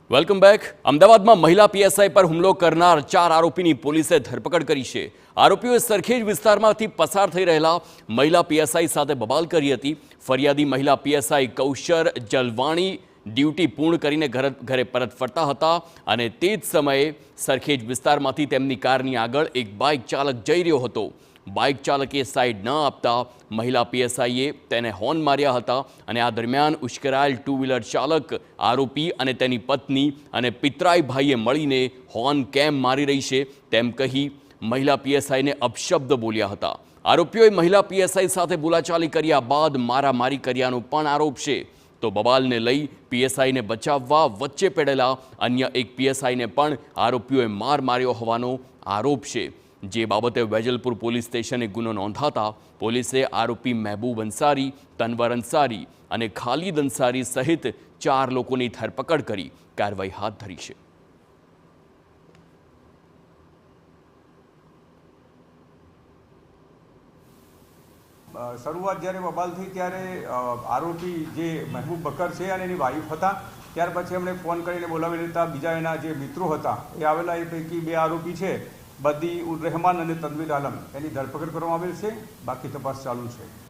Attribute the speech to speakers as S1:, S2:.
S1: Welcome back. અમદાવાદમાં મહિલા PSI પર હુમલો કરનાર 4 આરોપીની પોલીસે ધરપકડ કરી છે। આરોપીઓએ સરખેજ વિસ્તારમાંથી પસાર થઈ રહેલા મહિલા પીએસઆઈ સાથે બબાલ કરી હતી। ફરિયાદી મહિલા પીએસઆઈ કૌશર જલવાણી ડ્યુટી પૂર્ણ કરીને ઘરે પરત ફરતા હતા અને તે જ સમયે સરખેજ વિસ્તારમાંથી તેમની કારની આગળ એક બાઇક ચાલક જઈ રહ્યો હતો। બાઇક ચાલકે સાઈડ ન આપતા મહિલા પીએસઆઈએ તેને હોર્ન માર્યા હતા અને આ દરમિયાન ઉશ્કેરાયેલ ટુ વ્હીલર ચાલક આરોપી અને તેની પત્ની અને પિતરાઈ ભાઈએ મળીને હોર્ન કેમ મારી રહી છે તેમ કહી મહિલા પીએસઆઈને અપશબ્દ બોલ્યા હતા। આરોપીઓએ મહિલા પીએસઆઈ સાથે બોલાચાલી કર્યા બાદ મારામારી કર્યાનો પણ આરોપ છે। તો બબાલને લઈ પીએસઆઈને બચાવવા વચ્ચે પડેલા અન્ય એક પીએસઆઈને પણ આરોપીઓએ માર માર્યો હોવાનો આરોપ છે। જે બાબતે વેજલપુર પોલીસ સ્ટેશને ગુનો નોંધાતા પોલીસે આરોપી મહેબૂબ અંસારી, તનવર અંસારી અને ખાલિદ અંસારી સહિત 4 લોકોની ધરપકડ કરી કાર્યવાહી હાથ ધરી છે।
S2: શરૂઆત જ્યારે બબાલ થઈ ત્યારે આરોપી જે મહેબૂબ બકર છે અને એની વાઈફ હતા। ત્યાર પછી એમણે ફોન કરીને બોલાવી લેતા બીજા એના જે મિત્રો હતા એ આવેલા એ પૈકી 2 આરોપી છે બદી ઉર રહેમાન અને તનવીર આલમ એની ધરપકડ કરવામાં આવેલ છે। બાકી તપાસ ચાલુ છે।